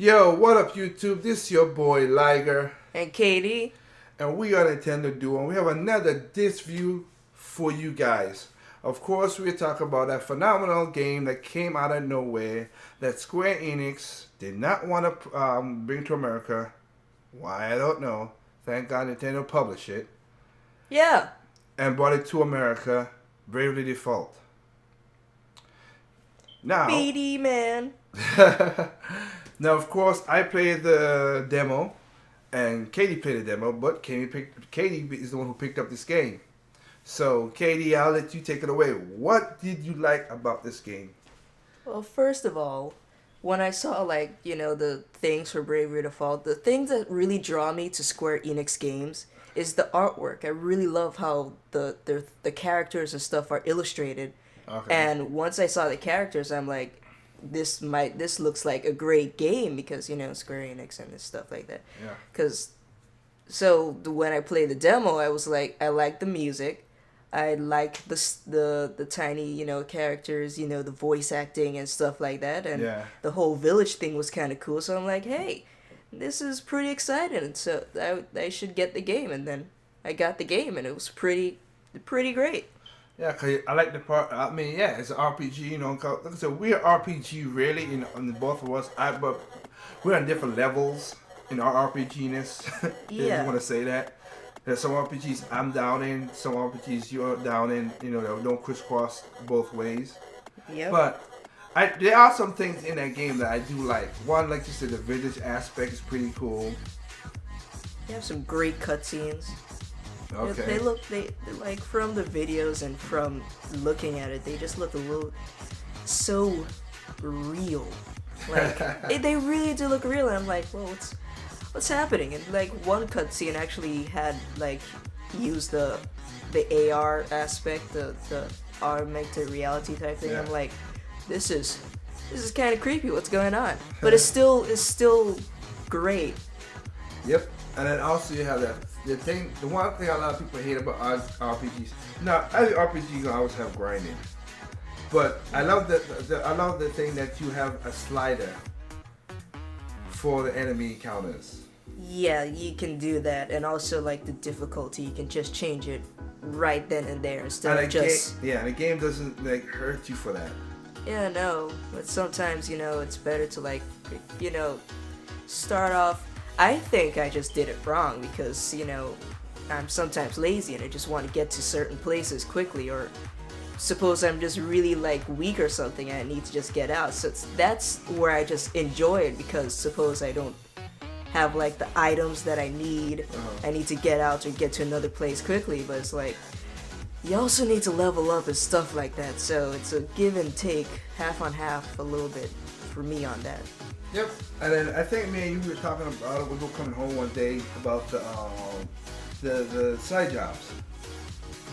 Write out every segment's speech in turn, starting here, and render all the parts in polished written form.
Yo, what up, YouTube? This is your boy Liger, And Katie, and we are Nintendo Duo, and we have another disc view for you guys. Of course, we're talking about that phenomenal game that came out of nowhere that Square Enix did not want to bring to America. Why, I don't know. Thank God Nintendo published it yeah, and brought it to America, Bravely Default. Now, BD man. now, of course, I played the demo, and Katie played the demo, but Katie is the one who picked up this game. So, Katie, I'll let you take it away. What did you like about this game? Well, first of all, when I saw the things for Bravery Default, the thing that really draw me to Square Enix games is the artwork. I really love how the characters and stuff are illustrated. Okay. And once I saw the characters, I'm like, this looks like a great game because Square Enix and stuff like that. Yeah. When I played the demo, I was like, I like the music, I like the tiny characters, the voice acting and stuff like that, and Yeah. the whole village thing was kind of cool. So I'm like, hey, this is pretty exciting. So I should get the game, and then I got the game, and it was pretty great. Yeah, cause I like the part. I mean, yeah, it's an RPG. Like I said, we're RPG really. Both of us. But we're on different levels in our RPG-ness. If you Yeah. want to say that. There's some RPGs I'm down in. Some RPGs you're down in. That don't crisscross both ways. Yep. But there are some things in that game that I do like. One, like you said, the village aspect is pretty cool. You have some great cutscenes. Okay. They like from the videos and from looking at it, they just look a little so real. Like they really do look real, and I'm like, well, what's happening? And like one cutscene actually had like used the AR aspect, the augmented reality type thing. Yeah. I'm like, this is kind of creepy. What's going on? But it's still great. Yep. And then also you have the one thing a lot of people hate about RPGs. Now, every RPG you always have grinding, but I love the thing that you have a slider for the enemy encounters. Yeah, you can do that, and also like the difficulty, you can just change it right then and there instead And of just. the game doesn't like hurt you for that. Yeah, no, but sometimes it's better to start off. I think I just did it wrong because I'm sometimes lazy and I just want to get to certain places quickly, or suppose I'm just really like weak or something and I need to just get out. So that's where I just enjoy it, because suppose I don't have like the items that I need, I need to get out or get to another place quickly, but it's like you also need to level up and stuff like that. So it's a give and take, half on half a little bit for me on that. Yep. And then I think me and you were talking about it. We were coming home one day about the side jobs.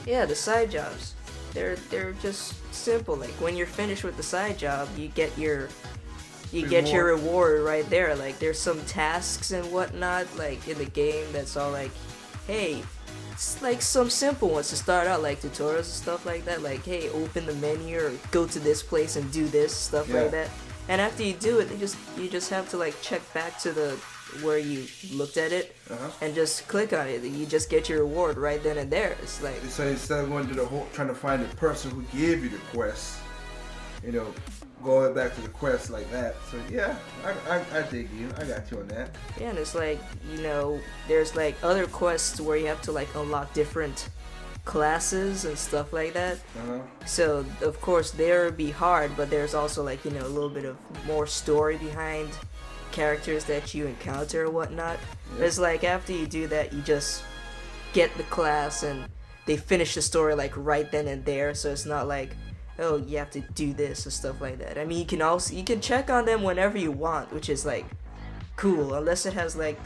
Yeah, the side jobs. They're just simple. Like when you're finished with the side job, you get your reward right there. Like there's some tasks and whatnot like in the game that's all like, hey, it's like some simple ones to start out, like tutorials and stuff like that. Like, hey, open the menu or go to this place and do this stuff like that. And after you do it, you just have to like check back to the where you looked at it and just click on it. You just get your reward right then and there. It's like, so instead of going to the whole trying to find the person who gave you the quest, going back to the quest like that. So yeah, I dig you. I got you on that. yeah, and it's like there's like other quests where you have to like unlock different classes and stuff like that. So of course there be hard, but there's also like a little bit of more story behind characters that you encounter or whatnot. It's like after you do that, you just get the class and they finish the story like right then and there. So it's not like, oh, you have to do this and stuff like that. I mean, you can check on them whenever you want, which is like cool, unless it has like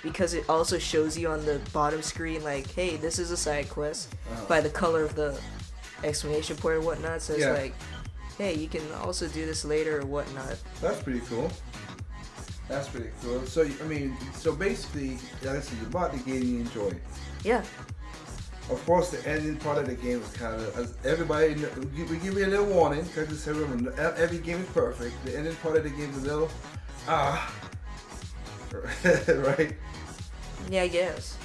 because it also shows you on the bottom screen like, hey, this is a side quest by the color of the exclamation point or whatnot. So it's like, hey, you can also do this later or whatnot. That's pretty cool. So I mean, so basically, like I said, you bought the game, you enjoyed it. Yeah. Of course, the ending part of the game is kind of, as everybody, we give you a little warning, because you said, remember, every game is perfect. The ending part of the game is a little, right? Yeah, I guess.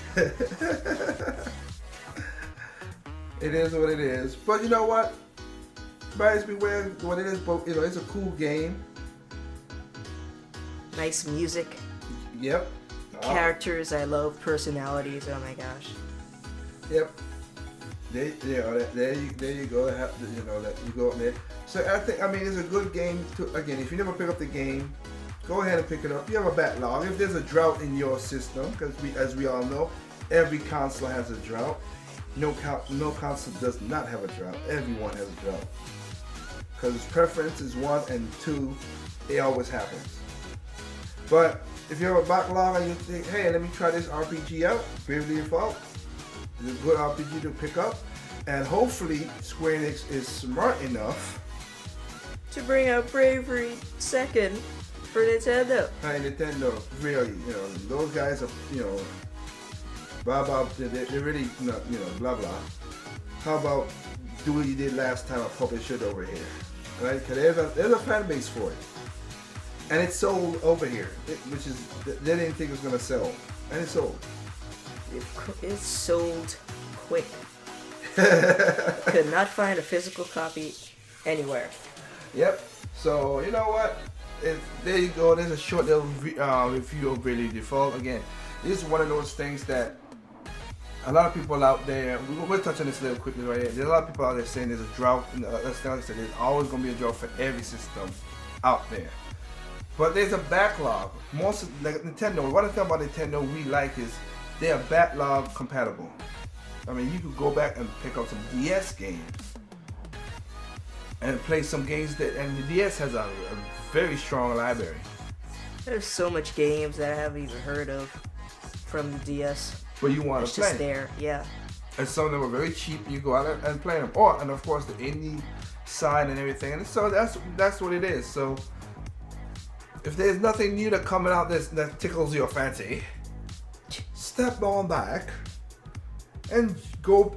It is what it is. But you know what? Buyers beware what it is, but you know, it's a cool game. Nice music. Yep. Characters I love, personalities, oh my gosh. Yep. There you go. You know that you go up there. So I mean, it's a good game. Again, if you never pick up the game, go ahead and pick it up. You have a backlog. If there's a drought in your system, because as we all know, every console has a drought. No console does not have a drought. Everyone has a drought. Because preference is 1 and 2, it always happens. But if you have a backlog and you think, hey, let me try this RPG out, Bravely Default, it's a good RPG to pick up. And hopefully Square Enix is smart enough to bring out Bravery 2nd for Nintendo. Hey, Nintendo, really, you know, those guys are, you know, blah, they're really, you know, blah, blah. How about do what you did last time and publish it over here, right? Because there's a fan base for it. And it's sold over here, which is, they didn't think it was going to sell. And it's sold. It's sold quick. Could not find a physical copy anywhere. Yep. So, you know what? There you go. There's a short little review of Bravely Default. Again, this is one of those things that a lot of people out there, we'll touch on this a little quickly right here. There's a lot of people out there saying there's a drought. That's not said. There's always going to be a drought for every system out there. But there's a backlog. Most like Nintendo, one thing about Nintendo we like is they are backlog compatible. I mean, you could go back and pick up some DS games and play some games and the DS has a very strong library. There's so much games that I haven't even heard of from the DS. But you want to play. It's just there, yeah. And some of them are very cheap. You go out and play them. Or, and of course, the indie side and everything. And so that's what it is. So if there's nothing new that coming out that tickles your fancy, step on back and go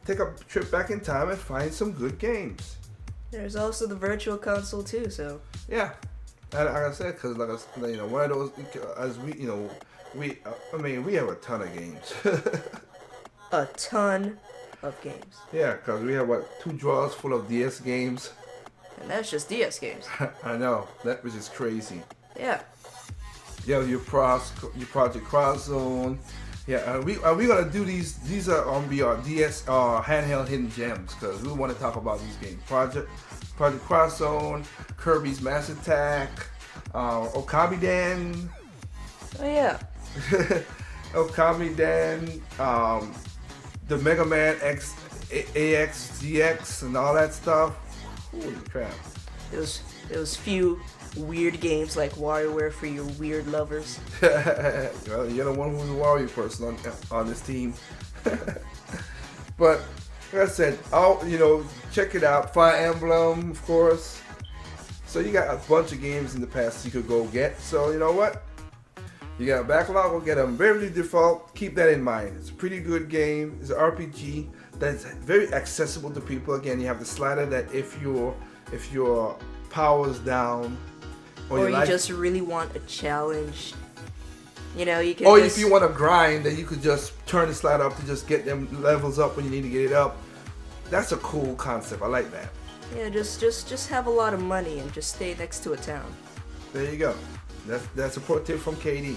take a trip back in time and find some good games. There's also the Virtual Console too, so yeah. And like I said, because you know, one of those, as we, you know, I mean, we have a ton of games. A ton of games. Yeah, because we have 2 drawers full of DS games. And that's just DS games. I know, that was just crazy. Yeah. Yeah, your Project Cross Zone. Yeah, are we gonna do these? These are on our DS handheld hidden gems because we want to talk about these games. Project Cross Zone, Kirby's Mass Attack, Okami Den. Oh yeah. Okami Den, the Mega Man X, AX, GX, and all that stuff. Holy crap! Those few weird games like WarioWare for your weird lovers. Well, you're the one who's a Wario person on this team. But like I said, check it out. Fire Emblem, of course. So you got a bunch of games in the past you could go get. So you know what? You got a backlog, we'll get them. Bravely Default, keep that in mind. It's a pretty good game. It's an RPG that's very accessible to people. Again, you have the slider that if your power's down, or you just really want a challenge, you know, you can. Or if you want to grind, then you could just turn the slider up to just get them levels up when you need to get it up. That's a cool concept. I like that. Yeah, just have a lot of money and just stay next to a town. There you go. That's a pro tip from KD.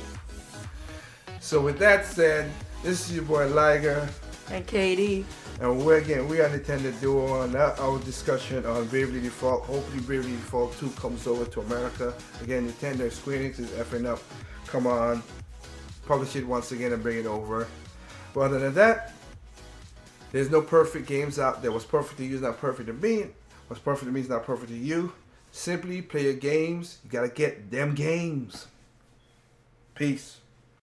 So with that said, this is your boy Liger. And KD. And we are Nintendo Duo on our discussion on Bravely Default. Hopefully Bravely Default 2 comes over to America. Again, Nintendo Square Enix is effing up. Come on. Publish it once again and bring it over. But other than that, there's no perfect games out there. What's perfect to you is not perfect to me. What's perfect to me is not perfect to you. Simply play your games. You gotta get them games. Peace.